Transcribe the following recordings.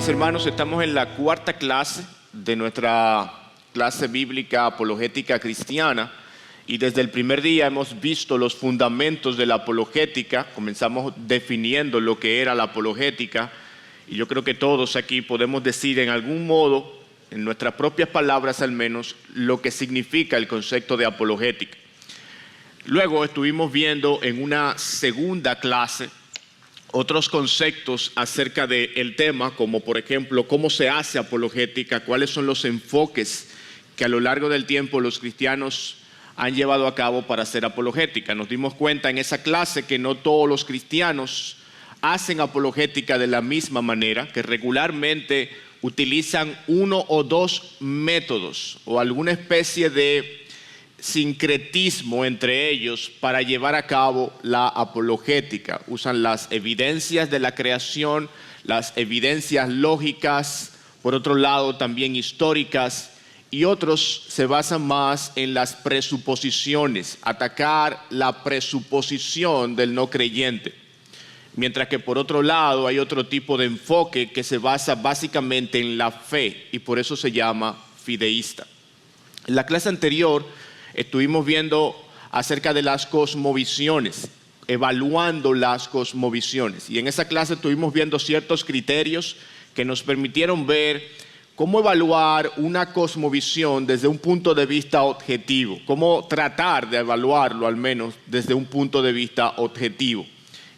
Mis hermanos, estamos en la cuarta clase de nuestra clase bíblica apologética cristiana y desde el primer día hemos visto los fundamentos de la apologética. Comenzamos definiendo lo que era la apologética y yo creo que todos aquí podemos decir en algún modo, en nuestras propias palabras al menos, lo que significa el concepto de apologética. Luego estuvimos viendo en una segunda clase otros conceptos acerca del tema, como por ejemplo, cómo se hace apologética, cuáles son los enfoques que a lo largo del tiempo los cristianos han llevado a cabo para hacer apologética. Nos dimos cuenta en esa clase que no todos los cristianos hacen apologética de la misma manera, que regularmente utilizan uno o dos métodos o alguna especie de sincretismo entre ellos para llevar a cabo la apologética. Usan las evidencias de la creación, las evidencias lógicas, por otro lado también históricas, y otros se basan más en las presuposiciones, atacar la presuposición del no creyente. Mientras que por otro lado hay otro tipo de enfoque que se basa básicamente en la fe y por eso se llama fideísta. En la clase anterior estuvimos viendo acerca de las cosmovisiones, evaluando las cosmovisiones. Y en esa clase estuvimos viendo ciertos criterios que nos permitieron ver cómo evaluar una cosmovisión desde un punto de vista objetivo, cómo tratar de evaluarlo al menos desde un punto de vista objetivo.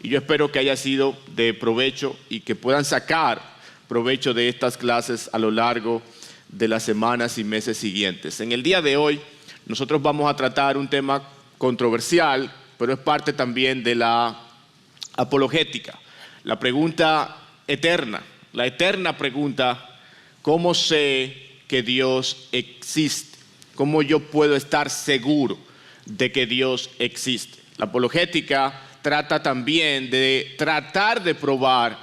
Y yo espero que haya sido de provecho y que puedan sacar provecho de estas clases a lo largo de las semanas y meses siguientes. En el día de hoy nosotros vamos a tratar un tema controversial, pero es parte también de la apologética. La pregunta eterna, la eterna pregunta, ¿cómo sé que Dios existe? ¿Cómo yo puedo estar seguro de que Dios existe? La apologética trata también de tratar de probar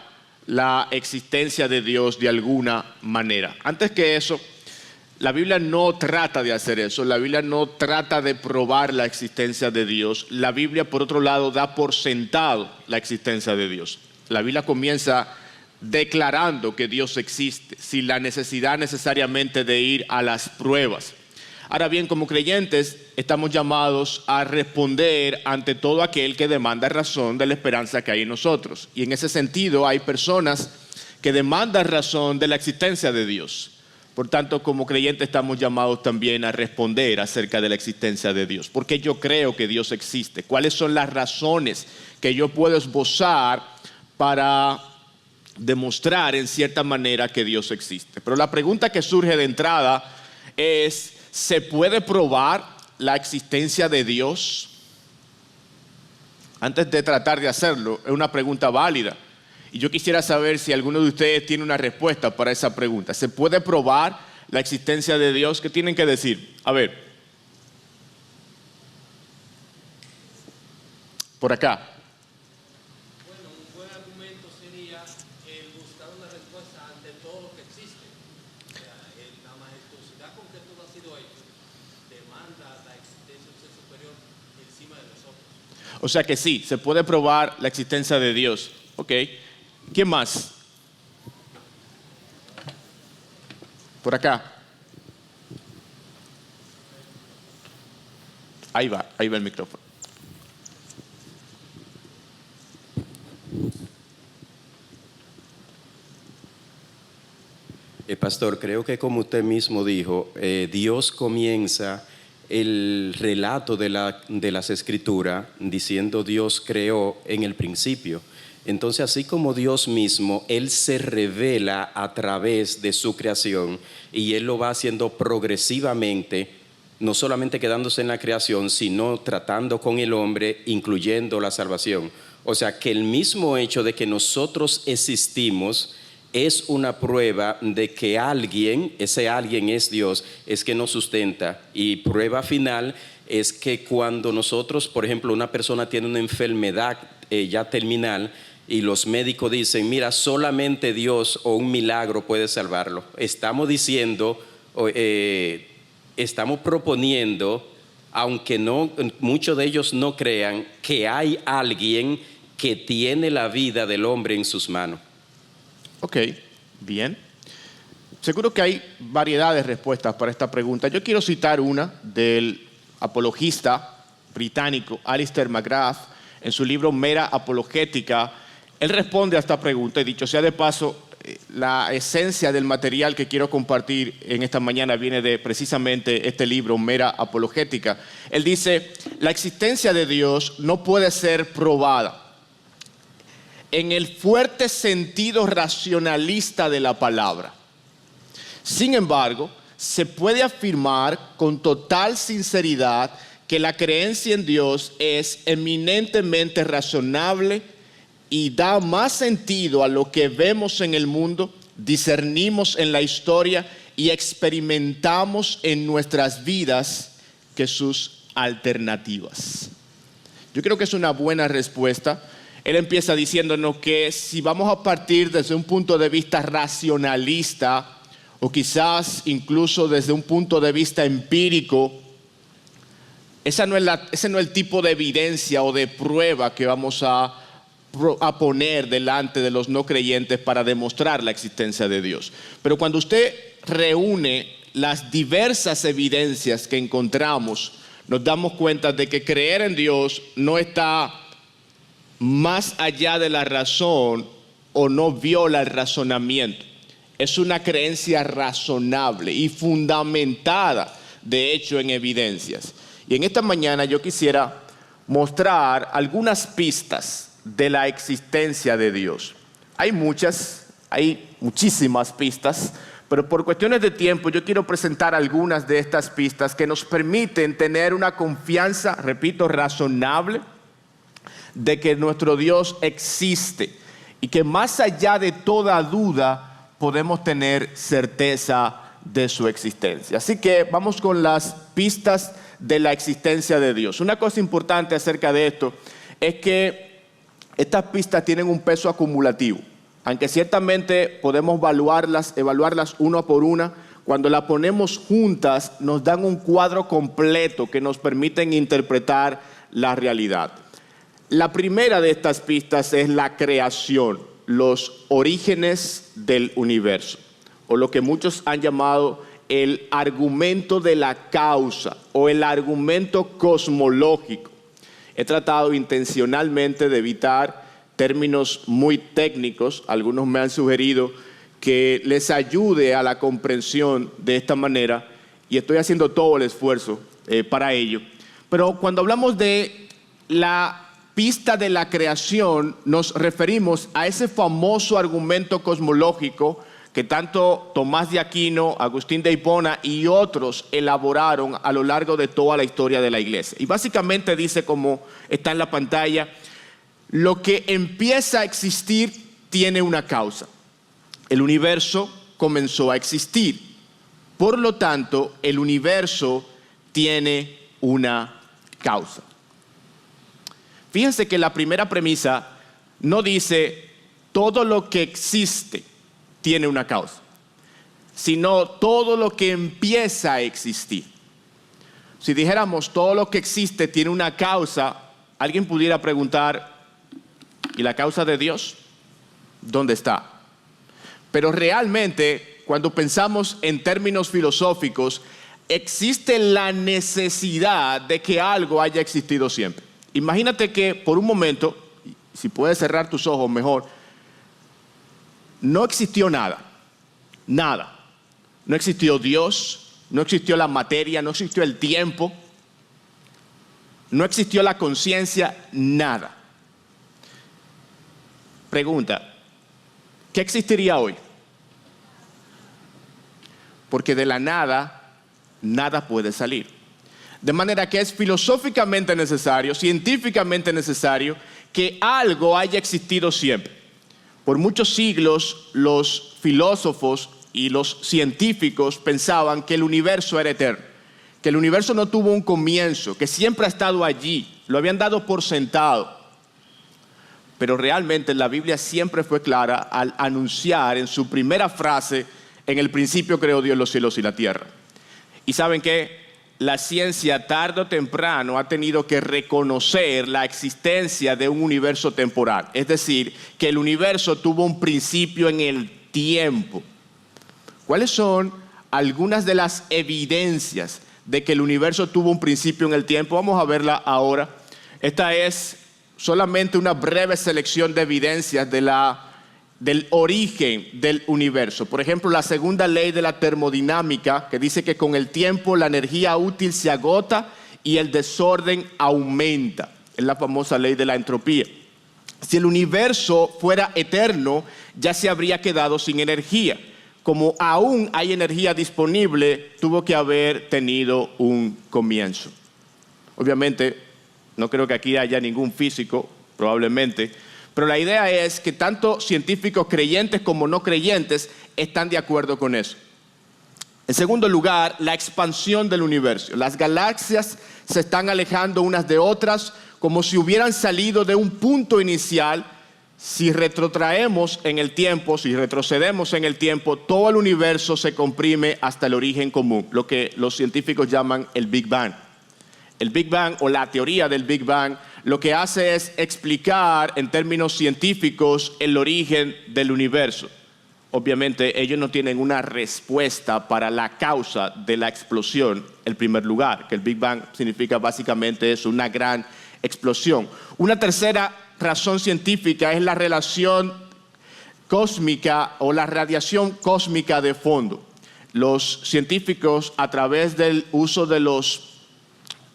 la existencia de Dios de alguna manera. Antes que eso, la Biblia no trata de hacer eso, la Biblia no trata de probar la existencia de Dios. La Biblia, por otro lado, da por sentado la existencia de Dios. La Biblia comienza declarando que Dios existe, sin la necesidad necesariamente de ir a las pruebas. Ahora bien, como creyentes, estamos llamados a responder ante todo aquel que demanda razón de la esperanza que hay en nosotros. Y en ese sentido, hay personas que demandan razón de la existencia de Dios. Por tanto, como creyentes estamos llamados también a responder acerca de la existencia de Dios. ¿Por qué yo creo que Dios existe? ¿Cuáles son las razones que yo puedo esbozar para demostrar en cierta manera que Dios existe? Pero la pregunta que surge de entrada es, ¿se puede probar la existencia de Dios? Antes de tratar de hacerlo, es una pregunta válida. Y yo quisiera saber si alguno de ustedes tiene una respuesta para esa pregunta. ¿Se puede probar la existencia de Dios? ¿Qué tienen que decir? A ver. Por acá. Bueno, un buen argumento sería el buscar una respuesta ante todo lo que existe. O sea, la majestuosidad con que todo ha sido hecho demanda la existencia de un ser superior encima de nosotros. O sea que sí, se puede probar la existencia de Dios. Ok. ¿Quién más? Por acá. Ahí va el micrófono. Pastor, creo que como usted mismo dijo, Dios comienza el relato de las Escrituras diciendo Dios creó en el principio. Entonces, así como Dios mismo, Él se revela a través de su creación y Él lo va haciendo progresivamente, no solamente quedándose en la creación, sino tratando con el hombre, incluyendo la salvación. O sea, que el mismo hecho de que nosotros existimos es una prueba de que alguien, ese alguien es Dios, es que nos sustenta. Y prueba final es que cuando nosotros, por ejemplo, una persona tiene una enfermedad ya terminal, y los médicos dicen, mira, solamente Dios o un milagro puede salvarlo. Estamos diciendo, estamos proponiendo, aunque no, muchos de ellos no crean, que hay alguien que tiene la vida del hombre en sus manos. Ok, Bien. Seguro que hay variedad de respuestas para esta pregunta. Yo quiero citar una del apologista británico Alistair McGrath en su libro Mera Apologética. Él responde a esta pregunta y dicho sea de paso, la esencia del material que quiero compartir en esta mañana viene de precisamente este libro, Mera Apologética. Él dice, la existencia de Dios no puede ser probada en el fuerte sentido racionalista de la palabra. Sin embargo, se puede afirmar con total sinceridad que la creencia en Dios es eminentemente razonable y da más sentido a lo que vemos en el mundo, discernimos en la historia y experimentamos en nuestras vidas que sus alternativas. Yo creo que es una buena respuesta. Él empieza diciéndonos que si vamos a partir desde un punto de vista racionalista o quizás incluso desde un punto de vista empírico, ese no es el tipo de evidencia o de prueba que vamos a poner delante de los no creyentes para demostrar la existencia de Dios. Pero cuando usted reúne las diversas evidencias que encontramos, nos damos cuenta de que creer en Dios no está más allá de la razón o no viola el razonamiento. Es una creencia razonable y fundamentada, de hecho, en evidencias. Y en esta mañana yo quisiera mostrar algunas pistas de la existencia de Dios. Hay muchísimas pistas, pero por cuestiones de tiempo yo quiero presentar algunas de estas pistas que nos permiten tener una confianza, repito, razonable, de que nuestro Dios existe y que más allá de toda duda podemos tener certeza de su existencia. Así que vamos con las pistas de la existencia de Dios. Una cosa importante acerca de esto es que estas pistas tienen un peso acumulativo. Aunque ciertamente podemos evaluarlas una por una, cuando las ponemos juntas nos dan un cuadro completo que nos permiten interpretar la realidad. La primera de estas pistas es la creación, los orígenes del universo, o lo que muchos han llamado el argumento de la causa o el argumento cosmológico. He tratado intencionalmente de evitar términos muy técnicos. Algunos me han sugerido que les ayude a la comprensión de esta manera y estoy haciendo todo el esfuerzo para ello. Pero cuando hablamos de la pista de la creación, nos referimos a ese famoso argumento cosmológico que tanto Tomás de Aquino, Agustín de Hipona y otros elaboraron a lo largo de toda la historia de la iglesia. Y básicamente dice, como está en la pantalla, lo que empieza a existir tiene una causa. El universo comenzó a existir. Por lo tanto, el universo tiene una causa. Fíjense que la primera premisa no dice todo lo que existe tiene una causa, sino todo lo que empieza a existir. Si dijéramos todo lo que existe tiene una causa, alguien pudiera preguntar, ¿y la causa de Dios? ¿Dónde está? Pero realmente, cuando pensamos en términos filosóficos, existe la necesidad de que algo haya existido siempre. Imagínate que por un momento, si puedes cerrar tus ojos mejor, no existió nada. No existió Dios, no existió la materia, no existió el tiempo, no existió la conciencia, nada. Pregunta, ¿qué existiría hoy? Porque de la nada, nada puede salir. De manera que es filosóficamente necesario, científicamente necesario, que algo haya existido siempre. Por muchos siglos, los filósofos y los científicos pensaban que el universo era eterno, que el universo no tuvo un comienzo, que siempre ha estado allí, lo habían dado por sentado. Pero realmente la Biblia siempre fue clara al anunciar en su primera frase, en el principio creó Dios los cielos y la tierra. ¿Y saben qué? La ciencia tarde o temprano ha tenido que reconocer la existencia de un universo temporal. Es decir, que el universo tuvo un principio en el tiempo. ¿Cuáles son algunas de las evidencias de que el universo tuvo un principio en el tiempo? Vamos a verla ahora. Esta es solamente una breve selección de evidencias del origen del universo. Por ejemplo, la segunda ley de la termodinámica, que dice que con el tiempo la energía útil se agota y el desorden aumenta. Es la famosa ley de la entropía. Si el universo fuera eterno, ya se habría quedado sin energía. Como aún hay energía disponible, tuvo que haber tenido un comienzo. Obviamente, no creo que aquí haya ningún físico, probablemente, pero la idea es que tanto científicos creyentes como no creyentes están de acuerdo con eso. En segundo lugar, la expansión del universo. Las galaxias se están alejando unas de otras como si hubieran salido de un punto inicial. Si retrotraemos en el tiempo, si retrocedemos en el tiempo, todo el universo se comprime hasta el origen común, lo que los científicos llaman el Big Bang. El Big Bang o la teoría del Big Bang lo que hace es explicar en términos científicos el origen del universo. Obviamente ellos no tienen una respuesta para la causa de la explosión en primer lugar, que el Big Bang significa básicamente eso, una gran explosión. Una tercera razón científica es la relación cósmica o la radiación cósmica de fondo. Los científicos, a través del uso de los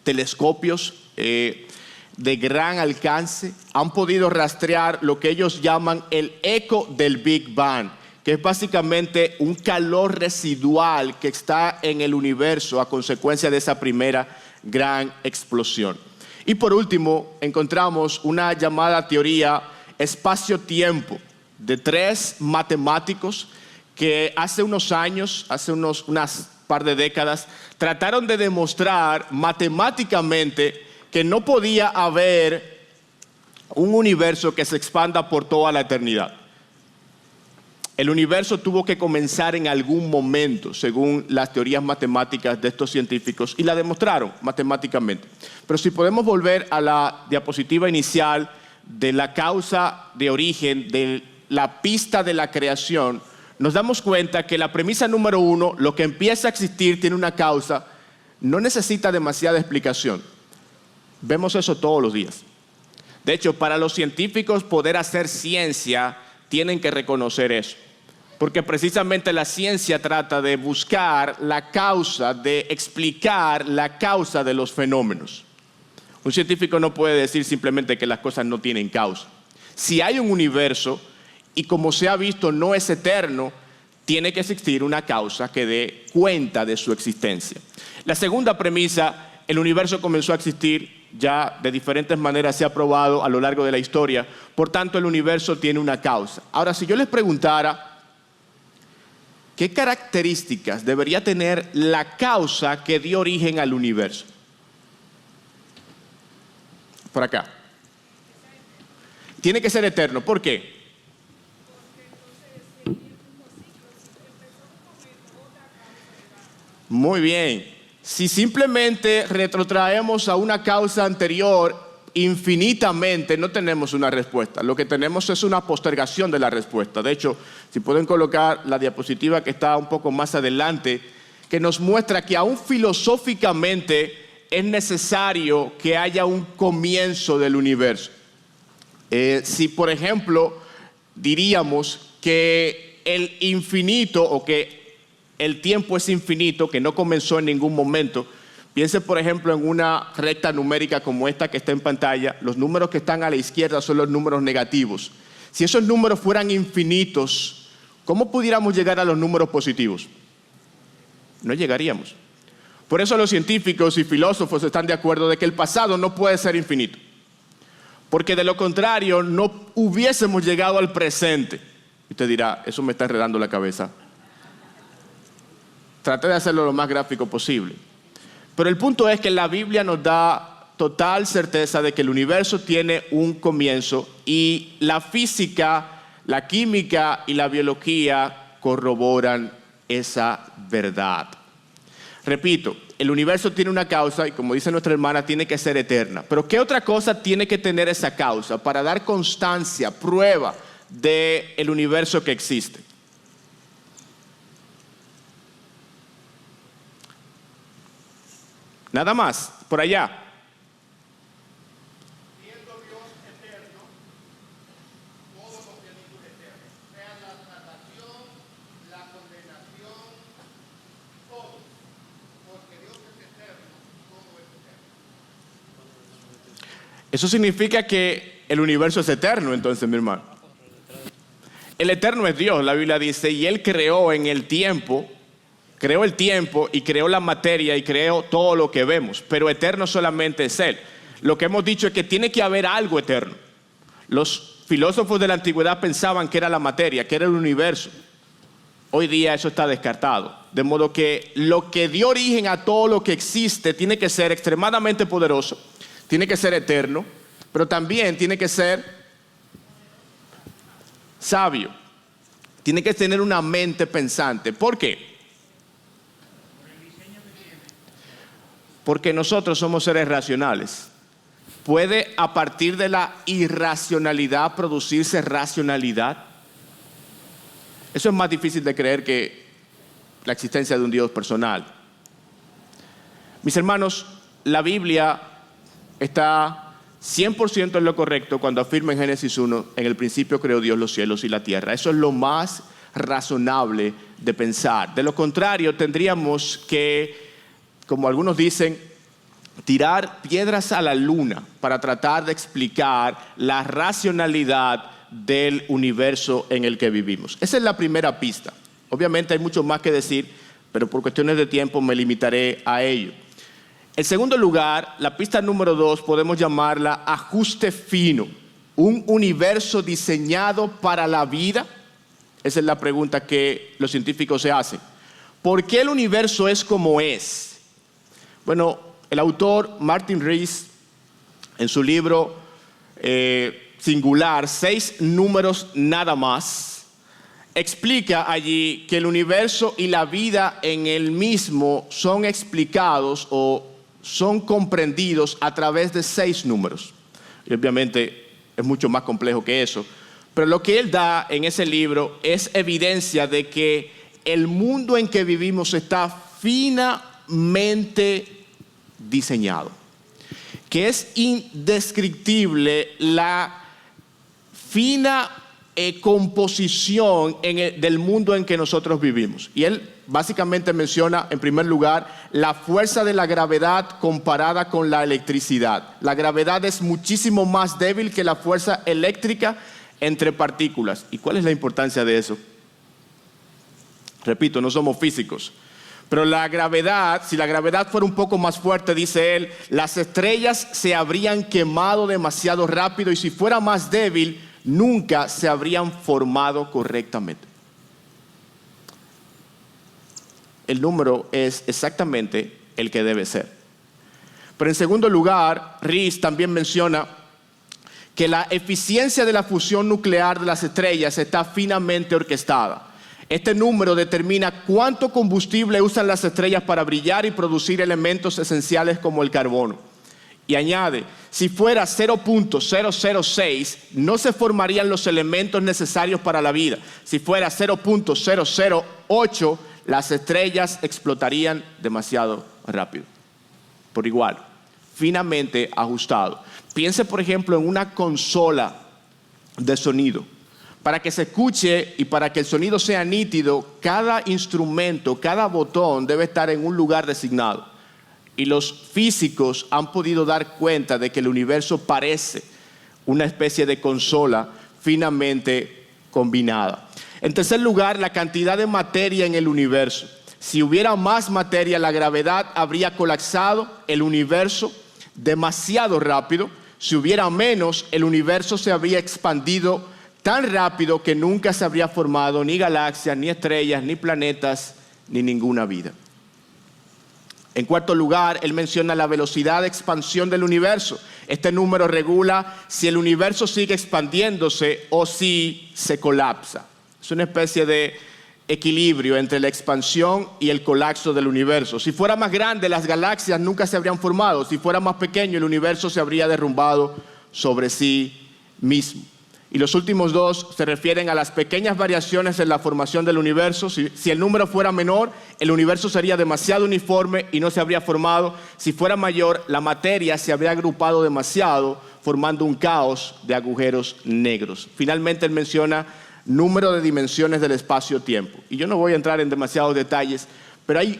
telescopios de gran alcance, han podido rastrear lo que ellos llaman el eco del Big Bang, que es básicamente un calor residual que está en el universo a consecuencia de esa primera gran explosión. Y por último, encontramos una llamada teoría espacio-tiempo de 3 matemáticos que hace unos años, unas par de décadas, trataron de demostrar matemáticamente que no podía haber un universo que se expanda por toda la eternidad. El universo tuvo que comenzar en algún momento, según las teorías matemáticas de estos científicos, y la demostraron matemáticamente. Pero si podemos volver a la diapositiva inicial de la causa de origen, de la pista de la creación, nos damos cuenta que la premisa número 1, lo que empieza a existir tiene una causa, no necesita demasiada explicación. Vemos eso todos los días. De hecho, para los científicos poder hacer ciencia, tienen que reconocer eso. Porque precisamente la ciencia trata de buscar la causa, de explicar la causa de los fenómenos. Un científico no puede decir simplemente que las cosas no tienen causa. Si hay un universo y como se ha visto no es eterno, tiene que existir una causa que dé cuenta de su existencia. La segunda premisa, el universo comenzó a existir ya de diferentes maneras, se ha probado a lo largo de la historia, por tanto el universo tiene una causa. Ahora, si yo les preguntara, ¿qué características debería tener la causa que dio origen al universo? Por acá. Tiene que ser eterno. ¿Por qué? Muy bien. Si simplemente retrotraemos a una causa anterior infinitamente, no tenemos una respuesta. Lo que tenemos es una postergación de la respuesta. De hecho, si pueden colocar la diapositiva que está un poco más adelante, que nos muestra que aún filosóficamente es necesario que haya un comienzo del universo. Si, por ejemplo, diríamos que el infinito o que el tiempo es infinito, que no comenzó en ningún momento. Piense, por ejemplo, en una recta numérica como esta que está en pantalla. Los números que están a la izquierda son los números negativos. Si esos números fueran infinitos, ¿cómo pudiéramos llegar a los números positivos? No llegaríamos. Por eso los científicos y filósofos están de acuerdo de que el pasado no puede ser infinito. Porque de lo contrario, no hubiésemos llegado al presente. Y usted dirá, eso me está enredando la cabeza. Traté de hacerlo lo más gráfico posible. Pero el punto es que la Biblia nos da total certeza de que el universo tiene un comienzo y la física, la química y la biología corroboran esa verdad. Repito, el universo tiene una causa y como dice nuestra hermana, tiene que ser eterna. Pero ¿qué otra cosa tiene que tener esa causa para dar constancia, prueba del universo que existe? Nada más, por allá. Siendo Dios eterno, todo lo que dijo es eterno. Sea la salvación, la condenación, todo. Porque Dios es eterno, todo es eterno. Eso significa que el universo es eterno, entonces, mi hermano. El eterno es Dios, la Biblia dice, y Él creó en el tiempo, creó el tiempo y creó la materia y creó todo lo que vemos, pero eterno solamente es Él. Lo que hemos dicho es que tiene que haber algo eterno. Los filósofos de la antigüedad pensaban que era la materia, que era el universo. Hoy día eso está descartado, de modo que lo que dio origen a todo lo que existe tiene que ser extremadamente poderoso, tiene que ser eterno, pero también tiene que ser sabio, tiene que tener una mente pensante. ¿Por qué? Porque nosotros somos seres racionales. ¿Puede a partir de la irracionalidad producirse racionalidad? Eso es más difícil de creer que la existencia de un Dios personal. Mis hermanos, la Biblia está 100% en lo correcto cuando afirma en Génesis 1, en el principio creó Dios los cielos y la tierra. Eso es lo más razonable de pensar. De lo contrario, tendríamos que, como algunos dicen, tirar piedras a la luna para tratar de explicar la racionalidad del universo en el que vivimos. Esa es la primera pista. Obviamente hay mucho más que decir, pero por cuestiones de tiempo me limitaré a ello. En segundo lugar, la pista número 2 podemos llamarla ajuste fino. ¿Un universo diseñado para la vida? Esa es la pregunta que los científicos se hacen. ¿Por qué el universo es como es? Bueno, el autor Martin Rees, en su libro singular, 6 números nada más, explica allí que el universo y la vida en él mismo son explicados o son comprendidos a través de 6 números. Y obviamente es mucho más complejo que eso. Pero lo que él da en ese libro es evidencia de que el mundo en que vivimos está finamente diseñado. Que es indescriptible la fina composición del mundo en que nosotros vivimos. Y él básicamente menciona, en primer lugar, la fuerza de la gravedad comparada con la electricidad. La gravedad es muchísimo más débil que la fuerza eléctrica entre partículas. ¿Y cuál es la importancia de eso? Repito, no somos físicos. Pero la gravedad, si la gravedad fuera un poco más fuerte, dice él, las estrellas se habrían quemado demasiado rápido y si fuera más débil, nunca se habrían formado correctamente. El número es exactamente el que debe ser. Pero en segundo lugar, Rees también menciona que la eficiencia de la fusión nuclear de las estrellas está finamente orquestada. Este número determina cuánto combustible usan las estrellas para brillar y producir elementos esenciales como el carbono. Y añade, si fuera 0.006, no se formarían los elementos necesarios para la vida. Si fuera 0.008, las estrellas explotarían demasiado rápido. Por igual, finamente ajustado. Piense, por ejemplo, en una consola de sonido. Para que se escuche y para que el sonido sea nítido, cada instrumento, cada botón debe estar en un lugar designado. Y los físicos han podido dar cuenta de que el universo parece una especie de consola finamente combinada. En tercer lugar, la cantidad de materia en el universo. Si hubiera más materia, la gravedad habría colapsado el universo demasiado rápido. Si hubiera menos, el universo se habría expandido tan rápido que nunca se habría formado ni galaxias, ni estrellas, ni planetas, ni ninguna vida. En cuarto lugar, él menciona la velocidad de expansión del universo. Este número regula si el universo sigue expandiéndose o si se colapsa. Es una especie de equilibrio entre la expansión y el colapso del universo. Si fuera más grande, las galaxias nunca se habrían formado. Si fuera más pequeño, el universo se habría derrumbado sobre sí mismo. Y los últimos dos se refieren a las pequeñas variaciones en la formación del universo. Si el número fuera menor, el universo sería demasiado uniforme y no se habría formado. Si fuera mayor, la materia se habría agrupado demasiado, formando un caos de agujeros negros. Finalmente, él menciona número de dimensiones del espacio-tiempo. Y yo no voy a entrar en demasiados detalles, pero hay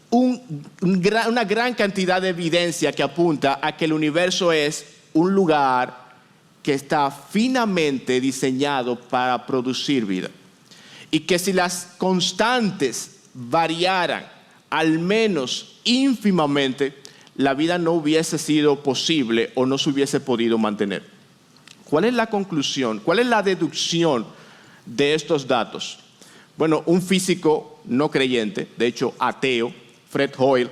una gran cantidad de evidencia que apunta a que el universo es un lugar que está finamente diseñado para producir vida. Y que si las constantes variaran, al menos ínfimamente, la vida no hubiese sido posible o no se hubiese podido mantener. ¿Cuál es la conclusión? ¿Cuál es la deducción de estos datos? Bueno, un físico no creyente, de hecho ateo, Fred Hoyle,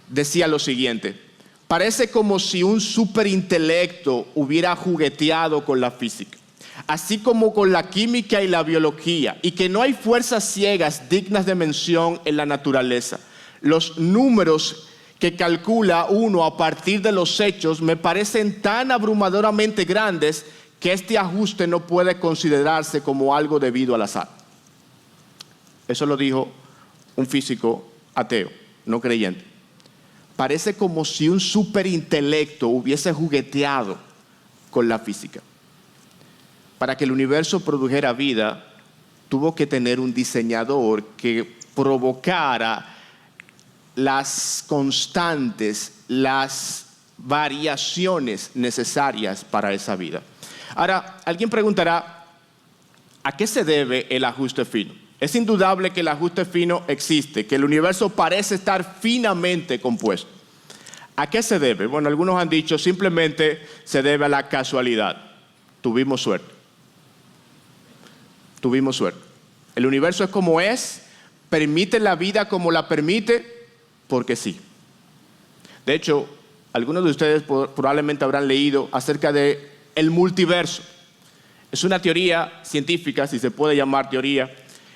decía lo siguiente: parece como si un superintelecto hubiera jugueteado con la física, así como con la química y la biología, y que no hay fuerzas ciegas dignas de mención en la naturaleza. Los números que calcula uno a partir de los hechos me parecen tan abrumadoramente grandes que este ajuste no puede considerarse como algo debido al azar. Eso lo dijo un físico ateo, no creyente. Parece como si un superintelecto hubiese jugueteado con la física. Para que el universo produjera vida, tuvo que tener un diseñador que provocara las constantes, las variaciones necesarias para esa vida. Ahora, alguien preguntará, ¿a qué se debe el ajuste fino? Es indudable que el ajuste fino existe, que el universo parece estar finamente compuesto. ¿A qué se debe? Bueno, algunos han dicho simplemente se debe a la casualidad. Tuvimos suerte. Tuvimos suerte. El universo es como es, permite la vida como la permite, porque sí. De hecho, algunos de ustedes probablemente habrán leído acerca de el multiverso. Es una teoría científica, si se puede llamar teoría,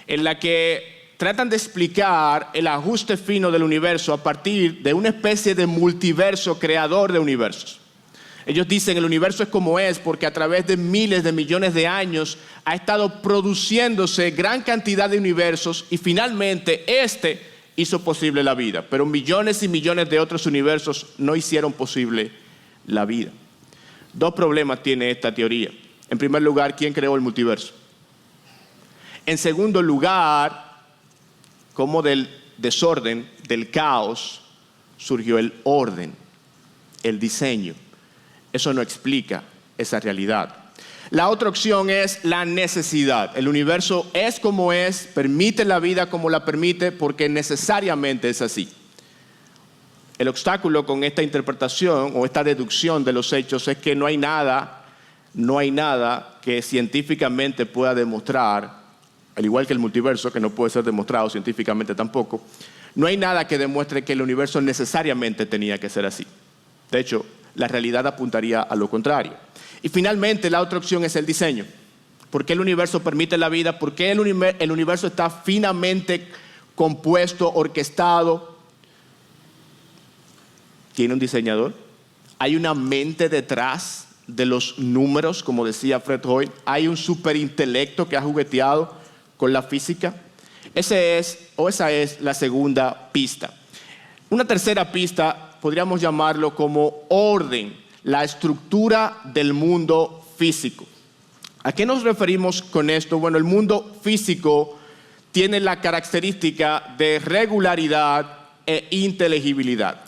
en la que tratan de explicar el ajuste fino del universo a partir de una especie de multiverso creador de universos. Ellos dicen el universo es como es porque a través de miles de millones de años ha estado produciéndose gran cantidad de universos y finalmente hizo posible la vida. Pero millones y millones de otros universos no hicieron posible la vida. Dos problemas tiene esta teoría. En primer lugar, ¿quién creó el multiverso? En segundo lugar, ¿cómo del desorden, del caos, surgió el orden, el diseño? Eso no explica esa realidad. La otra opción es la necesidad. El universo es como es, permite la vida como la permite, porque necesariamente es así. El obstáculo con esta interpretación o esta deducción de los hechos es que no hay nada que científicamente pueda demostrar, al igual que el multiverso, que no puede ser demostrado científicamente tampoco, no hay nada que demuestre que el universo necesariamente tenía que ser así. De hecho, la realidad apuntaría a lo contrario. Y finalmente, la otra opción es el diseño. ¿Por qué el universo permite la vida? ¿Por qué el universo está finamente compuesto, orquestado? ¿Tiene un diseñador? ¿Hay una mente detrás de los números, como decía Fred Hoyle? ¿Hay un superintelecto que ha jugueteado con la física? Esa es la segunda pista. Una tercera pista podríamos llamarlo como orden, la estructura del mundo físico. ¿A qué nos referimos con esto? Bueno, el mundo físico tiene la característica de regularidad e inteligibilidad.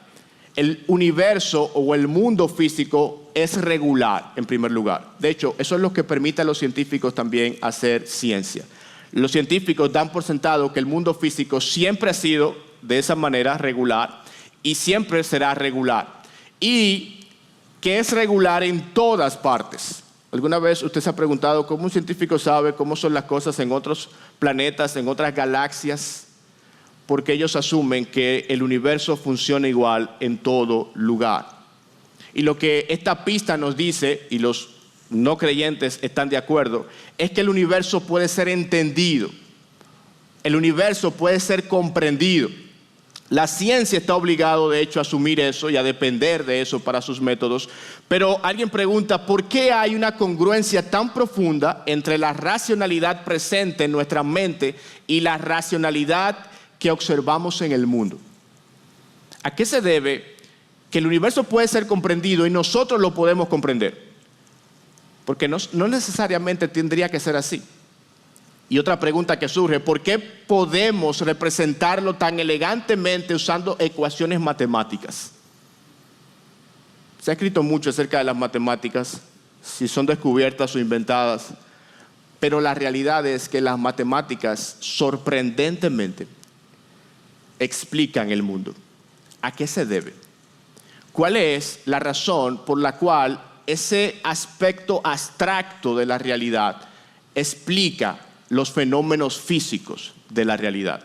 El universo o el mundo físico es regular, en primer lugar. De hecho, eso es lo que permite a los científicos también hacer ciencia. Los científicos dan por sentado que el mundo físico siempre ha sido de esa manera regular y siempre será regular. Y que es regular en todas partes. ¿Alguna vez usted se ha preguntado cómo un científico sabe cómo son las cosas en otros planetas, en otras galaxias? Porque ellos asumen que el universo funciona igual en todo lugar. Y lo que esta pista nos dice, y los no creyentes están de acuerdo, es que el universo puede ser entendido. El universo puede ser comprendido. La ciencia está obligada, de hecho, a asumir eso y a depender de eso para sus métodos. Pero alguien pregunta, ¿por qué hay una congruencia tan profunda entre la racionalidad presente en nuestra mente y la racionalidad que observamos en el mundo? ¿A qué se debe que el universo puede ser comprendido y nosotros lo podemos comprender? Porque no necesariamente tendría que ser así. Y otra pregunta que surge, ¿por qué podemos representarlo tan elegantemente usando ecuaciones matemáticas? Se ha escrito mucho acerca de las matemáticas, si son descubiertas o inventadas, pero la realidad es que las matemáticas sorprendentemente explican el mundo. ¿A qué se debe? ¿Cuál es la razón por la cual ese aspecto abstracto de la realidad explica los fenómenos físicos de la realidad?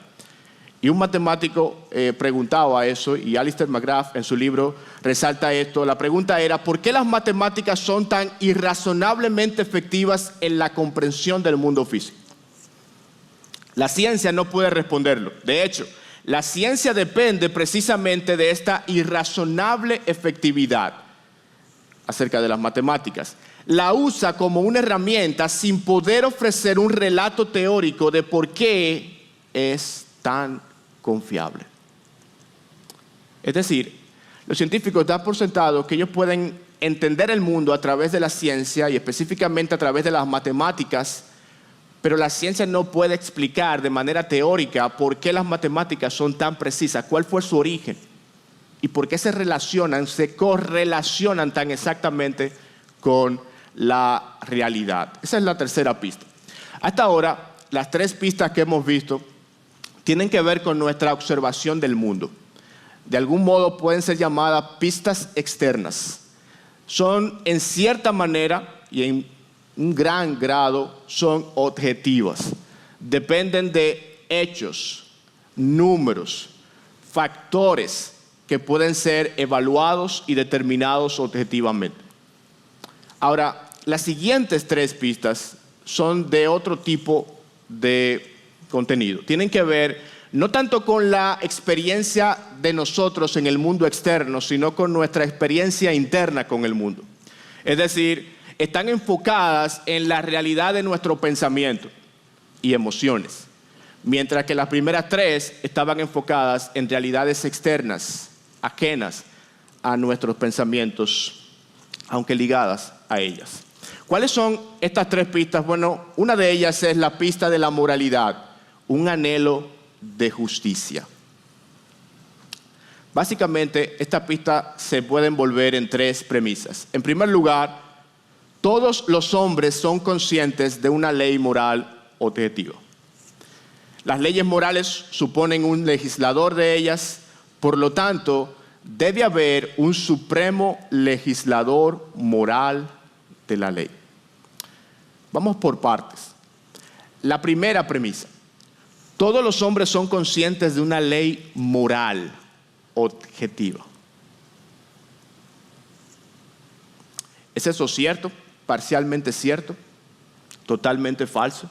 Y un matemático preguntaba eso, y Alistair McGrath en su libro resalta esto. La pregunta era, ¿por qué las matemáticas son tan irrazonablemente efectivas en la comprensión del mundo físico? La ciencia no puede responderlo. De hecho, la ciencia depende precisamente de esta irrazonable efectividad acerca de las matemáticas. La usa como una herramienta sin poder ofrecer un relato teórico de por qué es tan confiable. Es decir, los científicos dan por sentado que ellos pueden entender el mundo a través de la ciencia y específicamente a través de las matemáticas, pero la ciencia no puede explicar de manera teórica por qué las matemáticas son tan precisas, cuál fue su origen y por qué se correlacionan tan exactamente con la realidad. Esa es la tercera pista. Hasta ahora, las tres pistas que hemos visto tienen que ver con nuestra observación del mundo. De algún modo pueden ser llamadas pistas externas. Son en cierta manera y en un gran grado son objetivas. Dependen de hechos, números, factores que pueden ser evaluados y determinados objetivamente. Ahora, las siguientes tres pistas son de otro tipo de contenido. Tienen que ver no tanto con la experiencia de nosotros en el mundo externo, sino con nuestra experiencia interna con el mundo. Es decir, están enfocadas en la realidad de nuestro pensamiento y emociones, mientras que las primeras tres estaban enfocadas en realidades externas, ajenas a nuestros pensamientos, aunque ligadas a ellas. ¿Cuáles son estas tres pistas? Bueno, una de ellas es la pista de la moralidad, un anhelo de justicia. Básicamente, esta pista se puede envolver en tres premisas. En primer lugar, todos los hombres son conscientes de una ley moral objetiva. Las leyes morales suponen un legislador de ellas, por lo tanto, debe haber un supremo legislador moral de la ley. Vamos por partes. La primera premisa. Todos los hombres son conscientes de una ley moral objetiva. ¿Es eso cierto? ¿Parcialmente cierto? ¿Totalmente falso?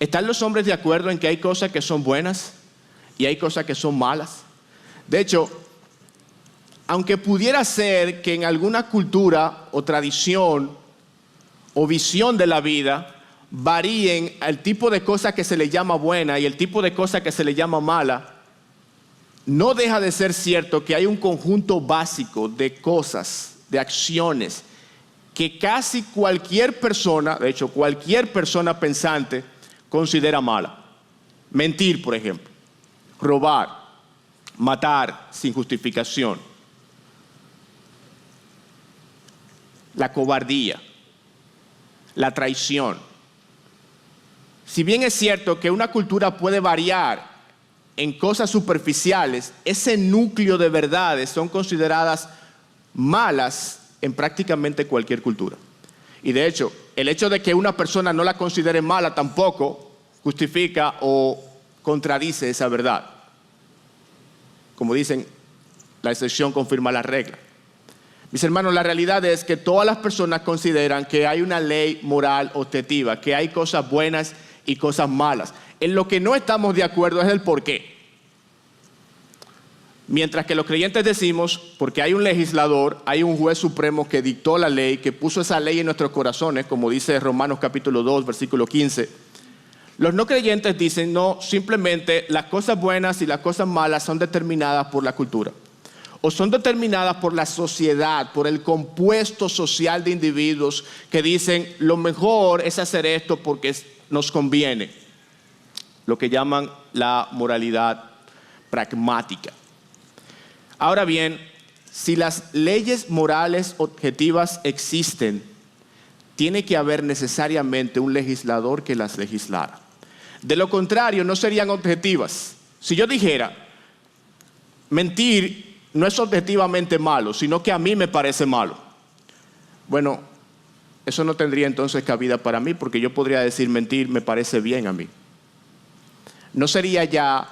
¿Están los hombres de acuerdo en que hay cosas que son buenas y hay cosas que son malas? De hecho, aunque pudiera ser que en alguna cultura o tradición o visión de la vida varíen el tipo de cosas que se le llama buena y el tipo de cosas que se le llama mala, no deja de ser cierto que hay un conjunto básico de cosas, de acciones, que casi cualquier persona, de hecho cualquier persona pensante, considera mala. Mentir, por ejemplo, robar, matar sin justificación, la cobardía, la traición. Si bien es cierto que una cultura puede variar en cosas superficiales, ese núcleo de verdades son consideradas malas en prácticamente cualquier cultura. Y de hecho, el hecho de que una persona no la considere mala tampoco justifica o contradice esa verdad. Como dicen, la excepción confirma la regla. Mis hermanos, la realidad es que todas las personas consideran que hay una ley moral objetiva, que hay cosas buenas y cosas malas. En lo que no estamos de acuerdo es el por qué. Mientras que los creyentes decimos, porque hay un legislador, hay un juez supremo que dictó la ley, que puso esa ley en nuestros corazones, como dice Romanos capítulo 2, versículo 15. Los no creyentes dicen, no, simplemente las cosas buenas y las cosas malas son determinadas por la cultura. O son determinadas por la sociedad, por el compuesto social de individuos que dicen, lo mejor es hacer esto porque nos conviene. Lo que llaman la moralidad pragmática. Ahora bien, si las leyes morales objetivas existen, tiene que haber necesariamente un legislador que las legislara. De lo contrario, no serían objetivas. Si yo dijera, mentir no es objetivamente malo, sino que a mí me parece malo. Bueno, eso no tendría entonces cabida para mí, porque yo podría decir mentir me parece bien a mí. No sería ya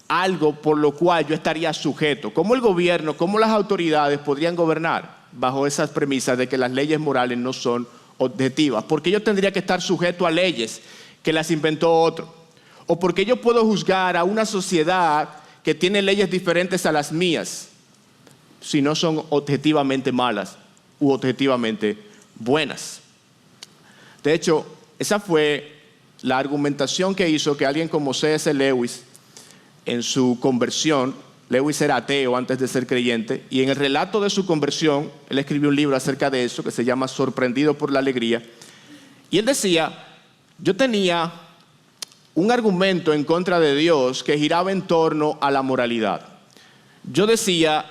algo por lo cual yo estaría sujeto. ¿Cómo el gobierno, cómo las autoridades podrían gobernar bajo esas premisas de que las leyes morales no son objetivas? Porque yo tendría que estar sujeto a leyes que las inventó otro. O porque yo puedo juzgar a una sociedad que tiene leyes diferentes a las mías, si no son objetivamente malas u objetivamente buenas. De hecho, esa fue la argumentación que hizo que alguien como C.S. Lewis, en su conversión, Lewis era ateo antes de ser creyente, y en el relato de su conversión, él escribió un libro acerca de eso que se llama Sorprendido por la Alegría, y él decía, yo tenía un argumento en contra de Dios que giraba en torno a la moralidad. Yo decía,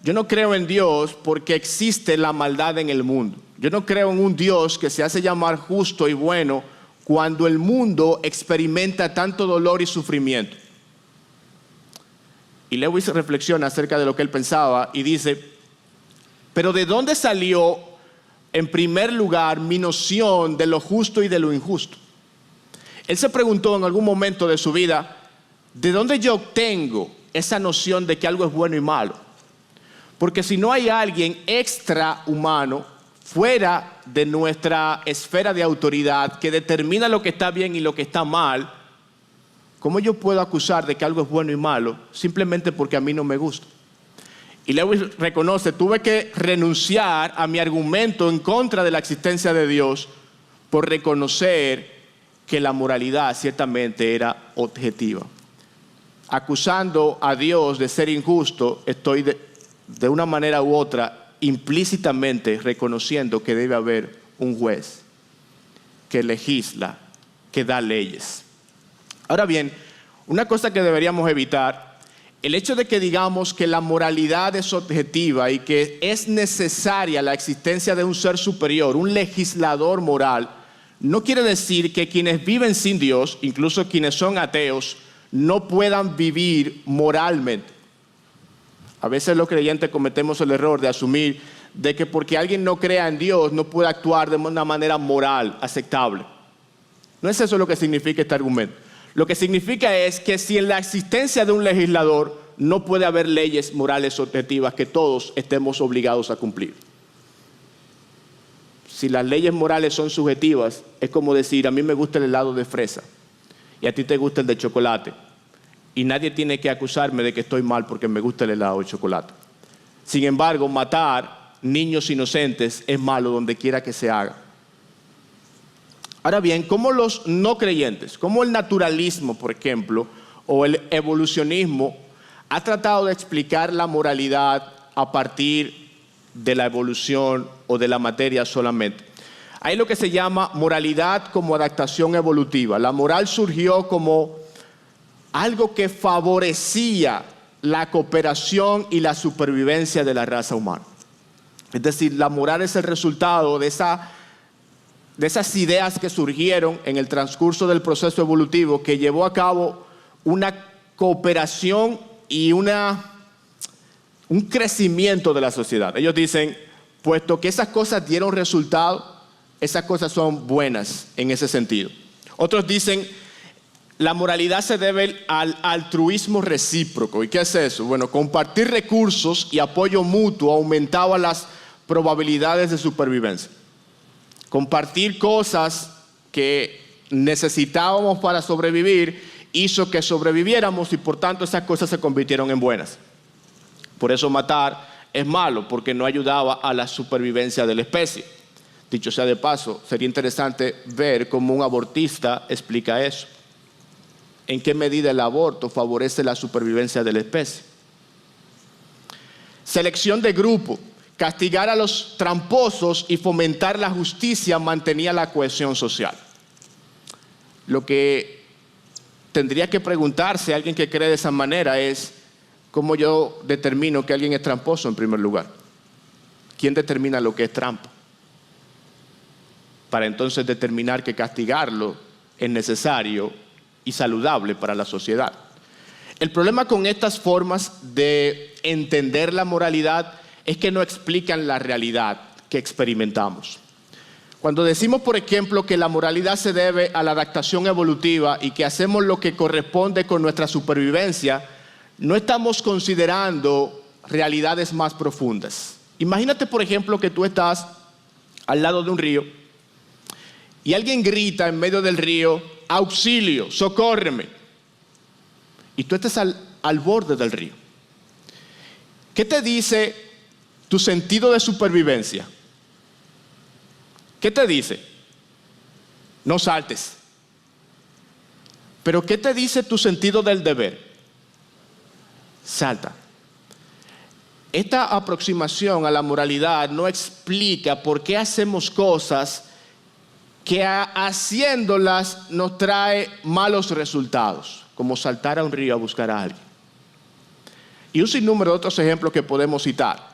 yo no creo en Dios porque existe la maldad en el mundo. Yo no creo en un Dios que se hace llamar justo y bueno cuando el mundo experimenta tanto dolor y sufrimiento. Y Lewis reflexiona acerca de lo que él pensaba y dice, pero ¿de dónde salió en primer lugar mi noción de lo justo y de lo injusto? Él se preguntó en algún momento de su vida, ¿de dónde yo obtengo esa noción de que algo es bueno y malo? Porque si no hay alguien extrahumano, fuera de nuestra esfera de autoridad, que determina lo que está bien y lo que está mal, ¿cómo yo puedo acusar de que algo es bueno y malo simplemente porque a mí no me gusta? Y Lewis reconoce, tuve que renunciar a mi argumento en contra de la existencia de Dios por reconocer que la moralidad ciertamente era objetiva. Acusando a Dios de ser injusto, estoy de una manera u otra implícitamente reconociendo que debe haber un juez que legisla, que da leyes. Ahora bien, una cosa que deberíamos evitar, el hecho de que digamos que la moralidad es objetiva y que es necesaria la existencia de un ser superior, un legislador moral, no quiere decir que quienes viven sin Dios, incluso quienes son ateos, no puedan vivir moralmente. A veces los creyentes cometemos el error de asumir de que porque alguien no crea en Dios no puede actuar de una manera moral aceptable. No es eso lo que significa este argumento. Lo que significa es que si en la existencia de un legislador no puede haber leyes morales objetivas que todos estemos obligados a cumplir. Si las leyes morales son subjetivas, es como decir, a mí me gusta el helado de fresa y a ti te gusta el de chocolate. Y nadie tiene que acusarme de que estoy mal porque me gusta el helado de chocolate. Sin embargo, matar niños inocentes es malo donde quiera que se haga. Ahora bien, ¿cómo los no creyentes, cómo el naturalismo, por ejemplo, o el evolucionismo, ha tratado de explicar la moralidad a partir de la evolución o de la materia solamente? Hay lo que se llama moralidad como adaptación evolutiva. La moral surgió como algo que favorecía la cooperación y la supervivencia de la raza humana. Es decir, la moral es el resultado de esas ideas que surgieron en el transcurso del proceso evolutivo que llevó a cabo una cooperación y un crecimiento de la sociedad. Ellos dicen, puesto que esas cosas dieron resultado, esas cosas son buenas en ese sentido. Otros dicen, la moralidad se debe al altruismo recíproco. ¿Y qué es eso? Bueno, compartir recursos y apoyo mutuo aumentaba las probabilidades de supervivencia. Compartir cosas que necesitábamos para sobrevivir hizo que sobreviviéramos y por tanto esas cosas se convirtieron en buenas. Por eso matar es malo, porque no ayudaba a la supervivencia de la especie. Dicho sea de paso, sería interesante ver cómo un abortista explica eso. ¿En qué medida el aborto favorece la supervivencia de la especie? Selección de grupo. Castigar a los tramposos y fomentar la justicia mantenía la cohesión social. Lo que tendría que preguntarse alguien que cree de esa manera es: ¿cómo yo determino que alguien es tramposo en primer lugar? ¿Quién determina lo que es trampa? Para entonces determinar que castigarlo es necesario y saludable para la sociedad. El problema con estas formas de entender la moralidad es que no explican la realidad que experimentamos. Cuando decimos, por ejemplo, que la moralidad se debe a la adaptación evolutiva y que hacemos lo que corresponde con nuestra supervivencia, no estamos considerando realidades más profundas. Imagínate, por ejemplo, que tú estás al lado de un río y alguien grita en medio del río: auxilio, socórreme. Y tú estás al borde del río. ¿Qué te dice tu sentido de supervivencia? ¿Qué te dice? No saltes. Pero ¿qué te dice tu sentido del deber? Salta. Esta aproximación a la moralidad no explica por qué hacemos cosas que haciéndolas nos trae malos resultados, como saltar a un río a buscar a alguien. Y un sinnúmero de otros ejemplos que podemos citar.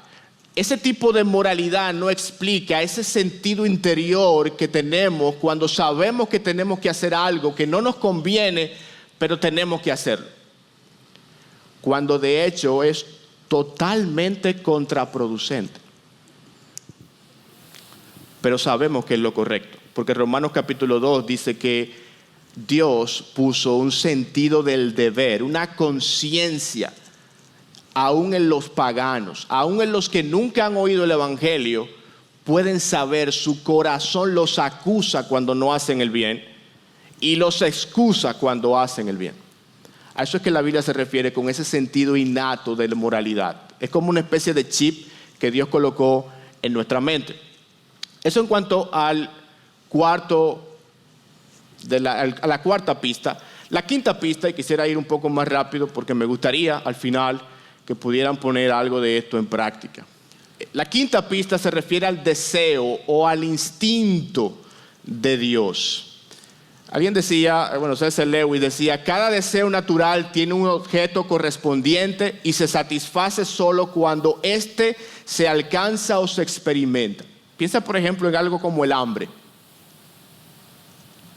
Ese tipo de moralidad no explica ese sentido interior que tenemos cuando sabemos que tenemos que hacer algo que no nos conviene, pero tenemos que hacerlo. Cuando de hecho es totalmente contraproducente. Pero sabemos que es lo correcto, porque Romanos capítulo 2 dice que Dios puso un sentido del deber, una conciencia, aún en los paganos, aún en los que nunca han oído el evangelio, pueden saber, su corazón los acusa cuando no hacen el bien y los excusa cuando hacen el bien. A eso es que la Biblia se refiere con ese sentido innato de la moralidad. Es como una especie de chip que Dios colocó en nuestra mente. Eso en cuanto a la cuarta pista. La quinta pista, y quisiera ir un poco más rápido porque me gustaría al final que pudieran poner algo de esto en práctica. La quinta pista se refiere al deseo o al instinto de Dios. Alguien decía, C.S. Lewis decía: cada deseo natural tiene un objeto correspondiente y se satisface solo cuando éste se alcanza o se experimenta. Piensa, por ejemplo, en algo como el hambre.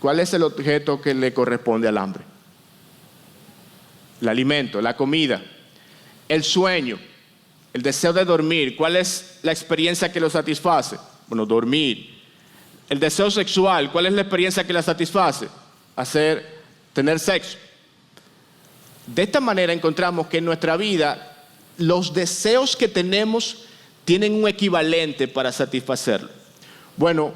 ¿Cuál es el objeto que le corresponde al hambre? El alimento, la comida. El sueño, el deseo de dormir. ¿Cuál es la experiencia que lo satisface? Bueno, dormir. El deseo sexual, ¿cuál es la experiencia que la satisface? Tener sexo. De esta manera encontramos que en nuestra vida los deseos que tenemos tienen un equivalente para satisfacerlo. Bueno,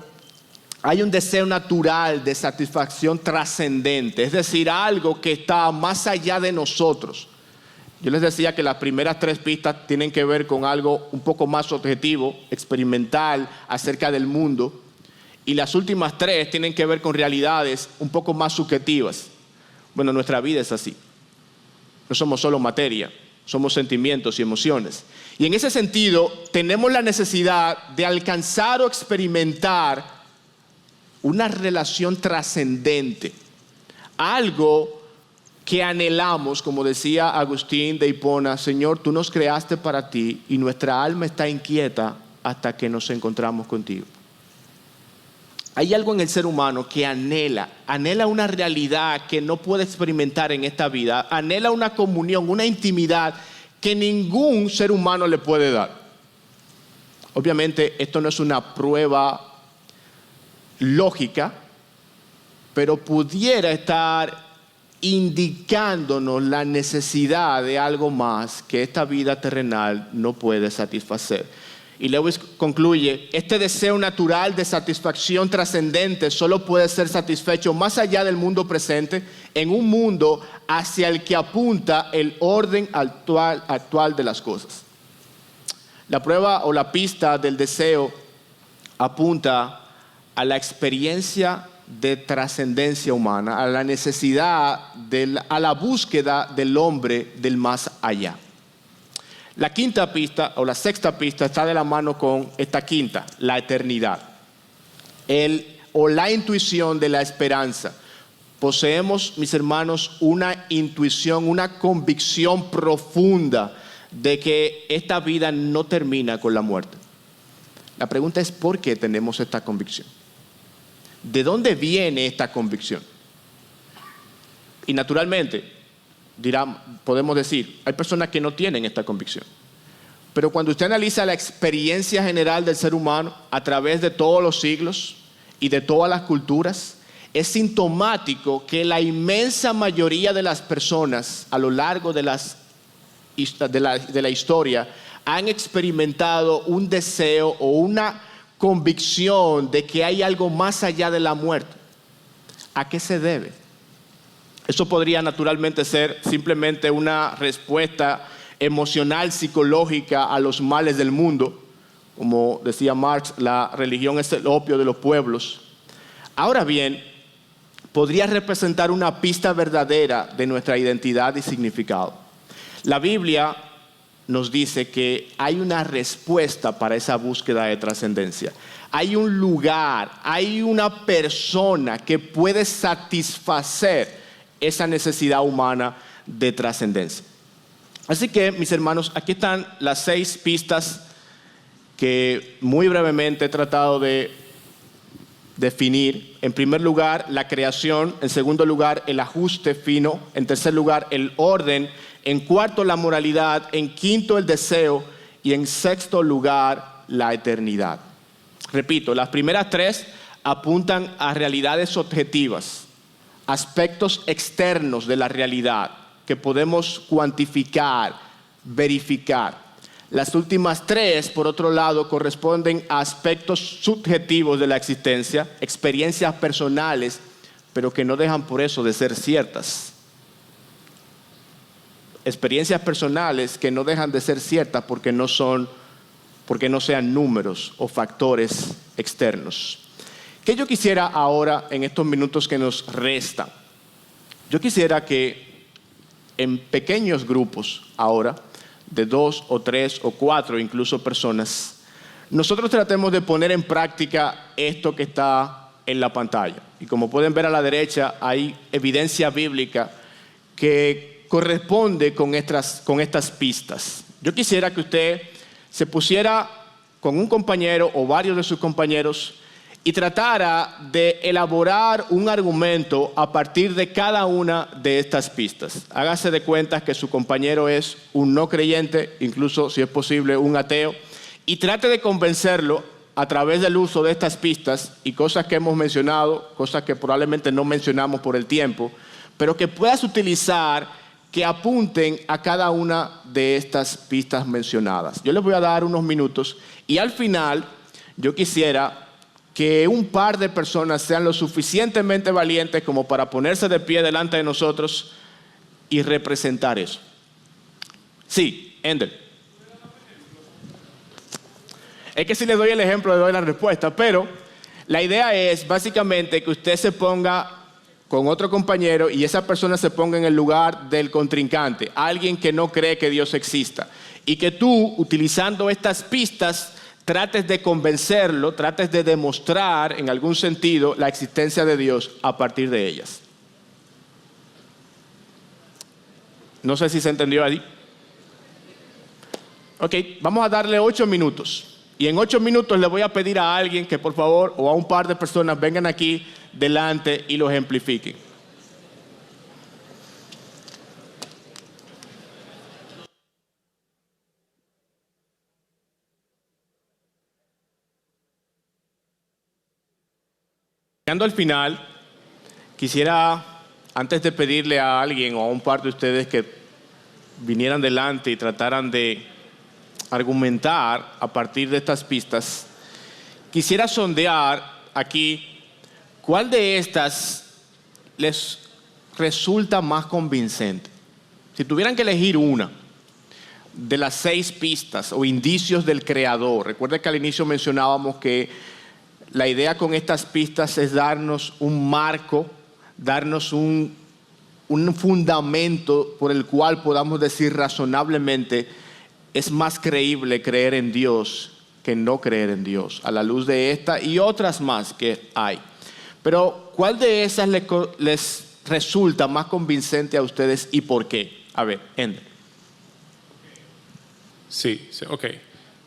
hay un deseo natural de satisfacción trascendente, es decir, algo que está más allá de nosotros. Yo les decía que las primeras tres pistas tienen que ver con algo un poco más objetivo, experimental, acerca del mundo. Y las últimas tres tienen que ver con realidades un poco más subjetivas. Bueno, nuestra vida es así. No somos solo materia, somos sentimientos y emociones. Y en ese sentido, tenemos la necesidad de alcanzar o experimentar una relación trascendente. Algo que anhelamos, como decía Agustín de Hipona: Señor, tú nos creaste para ti y nuestra alma está inquieta hasta que nos encontramos contigo. Hay algo en el ser humano que anhela una realidad que no puede experimentar en esta vida, anhela una comunión, una intimidad que ningún ser humano le puede dar. Obviamente esto no es una prueba lógica, pero pudiera estar indicándonos la necesidad de algo más que esta vida terrenal no puede satisfacer. Y Lewis concluye, este deseo natural de satisfacción trascendente solo puede ser satisfecho más allá del mundo presente, en un mundo hacia el que apunta el orden actual de las cosas. La prueba o la pista del deseo apunta a la experiencia de trascendencia humana, a la necesidad, a la búsqueda del hombre del más allá. La quinta pista o la sexta pista está de la mano con esta quinta, la eternidad. O la intuición de la esperanza. Poseemos, mis hermanos, una intuición, una convicción profunda de que esta vida no termina con la muerte. La pregunta es ¿por qué tenemos esta convicción? ¿De dónde viene esta convicción? Y naturalmente, podemos decir, hay personas que no tienen esta convicción. Pero cuando usted analiza la experiencia general del ser humano a través de todos los siglos y de todas las culturas, es sintomático que la inmensa mayoría de las personas a lo largo de la historia han experimentado un deseo o una convicción de que hay algo más allá de la muerte. ¿A qué se debe? Eso podría naturalmente ser simplemente una respuesta emocional, psicológica a los males del mundo. Como decía Marx, la religión es el opio de los pueblos. Ahora bien, podría representar una pista verdadera de nuestra identidad y significado. La Biblia nos dice que hay una respuesta para esa búsqueda de trascendencia. Hay un lugar, hay una persona que puede satisfacer esa necesidad humana de trascendencia. Así que, mis hermanos, aquí están las 6 pistas que muy brevemente he tratado de definir. En primer lugar, la creación. En segundo lugar, el ajuste fino. En tercer lugar, el orden. En cuarto, la moralidad. En quinto, el deseo. Y en sexto lugar, la eternidad. Repito, las primeras 3 apuntan a realidades objetivas, aspectos externos de la realidad que podemos cuantificar, verificar. Las últimas 3, por otro lado, corresponden a aspectos subjetivos de la existencia, experiencias personales, pero que no dejan por eso de ser ciertas. Experiencias personales que no dejan de ser ciertas porque no sean números o factores externos. ¿Qué yo quisiera ahora, en estos minutos que nos restan? Yo quisiera que en pequeños grupos ahora, de 2 o 3 o 4 incluso personas, nosotros tratemos de poner en práctica esto que está en la pantalla. Y como pueden ver a la derecha, hay evidencia bíblica que corresponde con estas pistas. Yo quisiera que usted se pusiera con un compañero o varios de sus compañeros y tratara de elaborar un argumento a partir de cada una de estas pistas. Hágase de cuenta que su compañero es un no creyente, incluso si es posible un ateo, y trate de convencerlo a través del uso de estas pistas y cosas que hemos mencionado, cosas que probablemente no mencionamos por el tiempo, pero que puedas utilizar, que apunten a cada una de estas pistas mencionadas. Yo les voy a dar unos minutos y al final yo quisiera que un par de personas sean lo suficientemente valientes como para ponerse de pie delante de nosotros y representar eso. Sí, Ender. Es que si le doy el ejemplo, le doy la respuesta, pero la idea es básicamente que usted se ponga con otro compañero y esa persona se ponga en el lugar del contrincante, alguien que no cree que Dios exista, y que tú, utilizando estas pistas, trates de convencerlo, trates de demostrar en algún sentido la existencia de Dios a partir de ellas. No sé si se entendió ahí. Ok, vamos a darle 8 minutos. Y en 8 minutos le voy a pedir a alguien que por favor, o a un par de personas, vengan aquí delante y lo ejemplifiquen. Llegando al final, quisiera, antes de pedirle a alguien o a un par de ustedes que vinieran delante y trataran de argumentar a partir de estas pistas, quisiera sondear aquí cuál de estas les resulta más convincente. Si tuvieran que elegir una de las 6 pistas o indicios del Creador, recuerda que al inicio mencionábamos que la idea con estas pistas es darnos un marco, darnos un fundamento por el cual podamos decir razonablemente es más creíble creer en Dios que no creer en Dios, a la luz de esta y otras más que hay. Pero, ¿cuál de esas les resulta más convincente a ustedes y por qué? A ver, Ender. Sí, ok.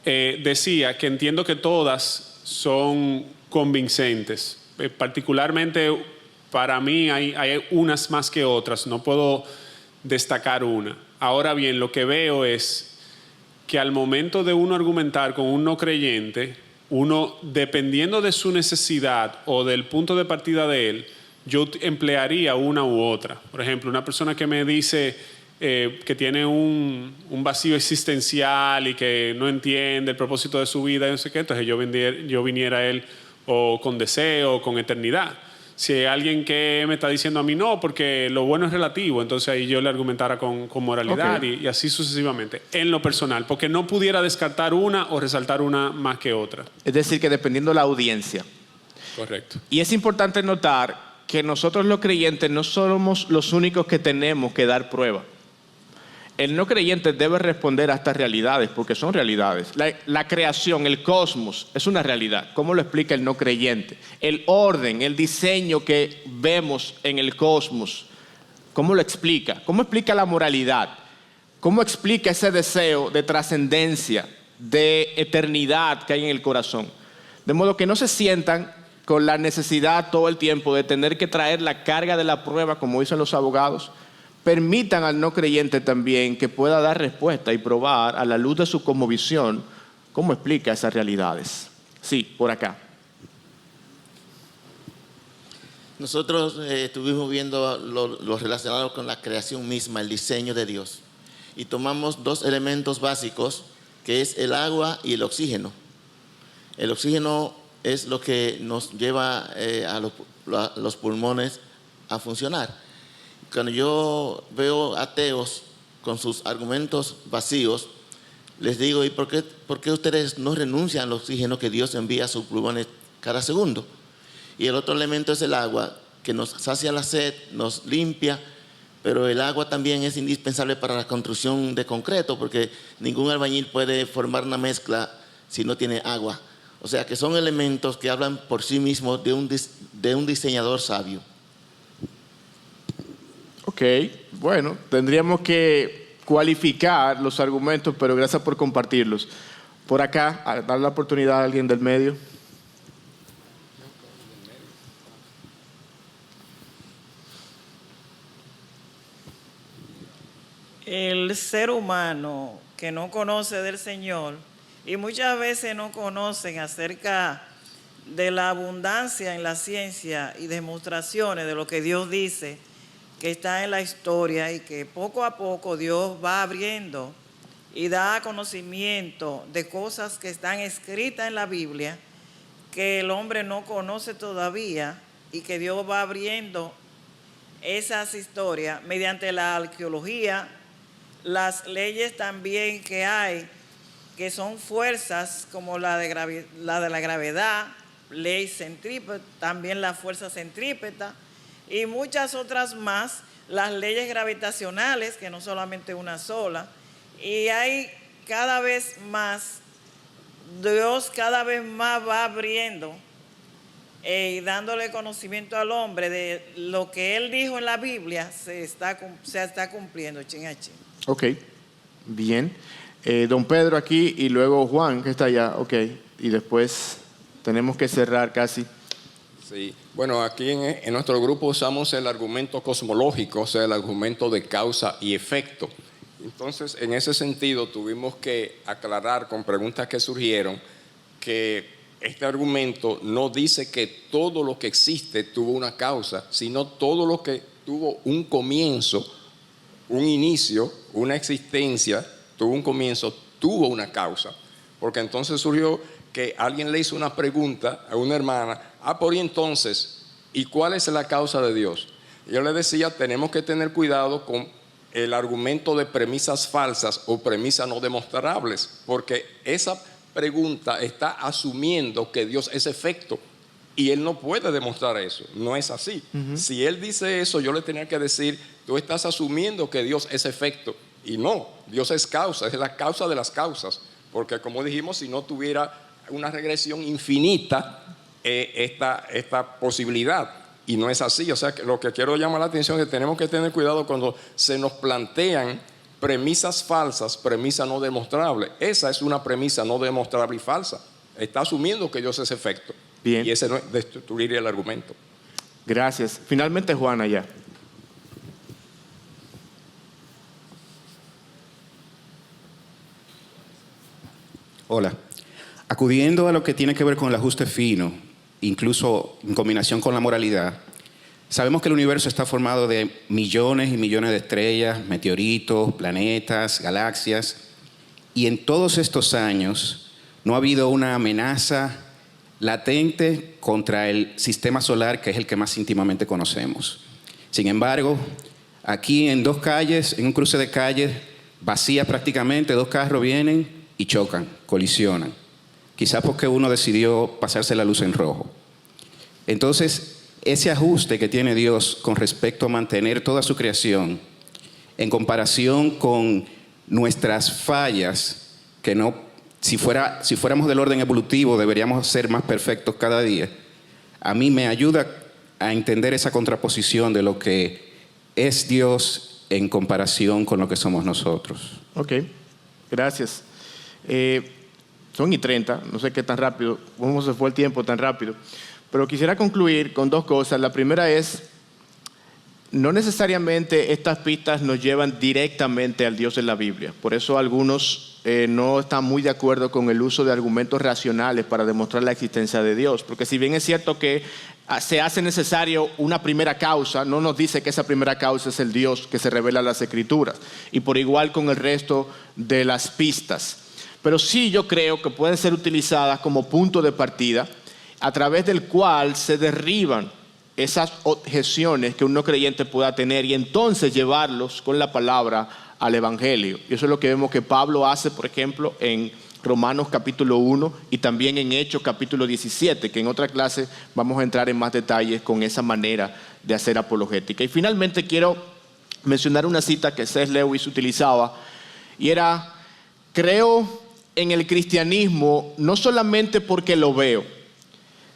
Decía que entiendo que todas son convincentes. Particularmente para mí hay unas más que otras. No puedo destacar una. Ahora bien, lo que veo es que al momento de uno argumentar con un no creyente, uno, dependiendo de su necesidad o del punto de partida de él, yo emplearía una u otra. Por ejemplo, una persona que me dice que tiene un vacío existencial y que no entiende el propósito de su vida, y no sé qué, entonces yo viniera a él o con deseo o con eternidad. Si hay alguien que me está diciendo a mí no, porque lo bueno es relativo, entonces ahí yo le argumentara con moralidad, okay, y así sucesivamente, en lo personal, porque no pudiera descartar una o resaltar una más que otra. Es decir, que dependiendo de la audiencia. Correcto. Y es importante notar que nosotros los creyentes no somos los únicos que tenemos que dar prueba. El no creyente debe responder a estas realidades, porque son realidades. La creación, el cosmos, es una realidad. ¿Cómo lo explica el no creyente? El orden, el diseño que vemos en el cosmos, ¿cómo lo explica? ¿Cómo explica la moralidad? ¿Cómo explica ese deseo de trascendencia, de eternidad que hay en el corazón? De modo que no se sientan con la necesidad todo el tiempo de tener que traer la carga de la prueba, como dicen los abogados. Permitan al no creyente también que pueda dar respuesta y probar a la luz de su cosmovisión cómo explica esas realidades. Sí, por acá. Nosotros estuvimos viendo lo relacionado con la creación misma, el diseño de Dios. Y tomamos 2 elementos básicos, que es el agua y el oxígeno. El oxígeno es lo que nos lleva a los pulmones a funcionar. Cuando yo veo ateos con sus argumentos vacíos, les digo, ¿y por qué ustedes no renuncian al oxígeno que Dios envía a sus pulmones cada segundo? Y el otro elemento es el agua, que nos sacia la sed, nos limpia, pero el agua también es indispensable para la construcción de concreto, porque ningún albañil puede formar una mezcla si no tiene agua. O sea que son elementos que hablan por sí mismos de un diseñador sabio. Ok, bueno, tendríamos que cualificar los argumentos, pero gracias por compartirlos. Por acá, a dar la oportunidad a alguien del medio. El ser humano que no conoce del Señor y muchas veces no conocen acerca de la abundancia en la ciencia y demostraciones de lo que Dios dice, que está en la historia y que poco a poco Dios va abriendo y da conocimiento de cosas que están escritas en la Biblia que el hombre no conoce todavía y que Dios va abriendo esas historias mediante la arqueología, las leyes también que hay, que son fuerzas como la de la gravedad, ley centrípeta, también la fuerza centrípeta, y muchas otras más, las leyes gravitacionales, que no solamente una sola, y hay cada vez más, Dios cada vez más va abriendo y dándole conocimiento al hombre de lo que Él dijo en la Biblia, se está cumpliendo, chin a chin. Ok, bien. Don Pedro aquí y luego Juan, que está allá, ok, y después tenemos que cerrar casi. Sí, bueno, aquí en nuestro grupo usamos el argumento cosmológico, o sea, el argumento de causa y efecto. Entonces, en ese sentido, tuvimos que aclarar con preguntas que surgieron que este argumento no dice que todo lo que existe tuvo una causa, sino todo lo que tuvo un comienzo, un inicio, una existencia, tuvo un comienzo, tuvo una causa. Porque entonces surgió que alguien le hizo una pregunta a una hermana, por entonces, ¿y cuál es la causa de Dios? Yo le decía, tenemos que tener cuidado con el argumento de premisas falsas o premisas no demostrables, porque esa pregunta está asumiendo que Dios es efecto y Él no puede demostrar eso, no es así. Si Él dice eso, yo le tenía que decir, tú estás asumiendo que Dios es efecto, y no, Dios es causa, es la causa de las causas, porque como dijimos, si no tuviera una regresión infinita esta posibilidad, y no es así. O sea, que lo que quiero llamar la atención es que tenemos que tener cuidado cuando se nos plantean premisas falsas, premisas no demostrables. Esa es una premisa no demostrable y falsa. Está asumiendo que Dios es efecto. Bien. Y ese no destruiría el argumento. Gracias. Finalmente, Juana, ya. Hola. Acudiendo a lo que tiene que ver con el ajuste fino, incluso en combinación con la moralidad, sabemos que el universo está formado de millones y millones de estrellas, meteoritos, planetas, galaxias, y en todos estos años no ha habido una amenaza latente contra el sistema solar, que es el que más íntimamente conocemos. Sin embargo, aquí en dos calles, en un cruce de calles vacías prácticamente, dos carros vienen y chocan, colisionan. Quizás porque uno decidió pasarse la luz en rojo. Entonces, ese ajuste que tiene Dios con respecto a mantener toda su creación, en comparación con nuestras fallas, que no, si fuéramos del orden evolutivo, deberíamos ser más perfectos cada día, a mí me ayuda a entender esa contraposición de lo que es Dios en comparación con lo que somos nosotros. Ok, gracias. Son y 30, no sé qué tan rápido, cómo se fue el tiempo tan rápido, pero quisiera concluir con dos cosas. La primera es, no necesariamente estas pistas nos llevan directamente al Dios de la Biblia. Por eso algunos no están muy de acuerdo con el uso de argumentos racionales para demostrar la existencia de Dios. Porque si bien es cierto que se hace necesario una primera causa, no nos dice que esa primera causa es el Dios que se revela en las Escrituras. Y por igual con el resto de las pistas. Pero sí yo creo que pueden ser utilizadas como punto de partida a través del cual se derriban esas objeciones que un no creyente pueda tener y entonces llevarlos con la palabra al Evangelio. Y eso es lo que vemos que Pablo hace, por ejemplo, en Romanos capítulo 1 y también en Hechos capítulo 17, que en otra clase vamos a entrar en más detalles con esa manera de hacer apologética. Y finalmente quiero mencionar una cita que C.S. Lewis utilizaba y era: creo en el cristianismo no solamente porque lo veo,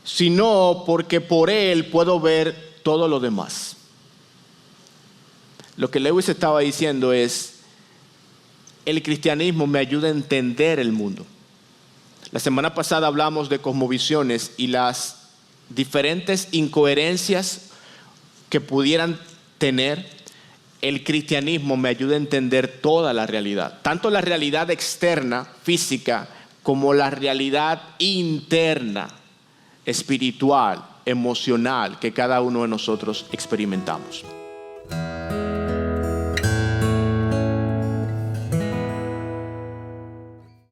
sino porque por él puedo ver todo lo demás. Lo que Lewis estaba diciendo es, el cristianismo me ayuda a entender el mundo. La semana pasada hablamos de cosmovisiones y las diferentes incoherencias que pudieran tener. El cristianismo me ayuda a entender toda la realidad, tanto la realidad externa, física, como la realidad interna, espiritual, emocional, que cada uno de nosotros experimentamos.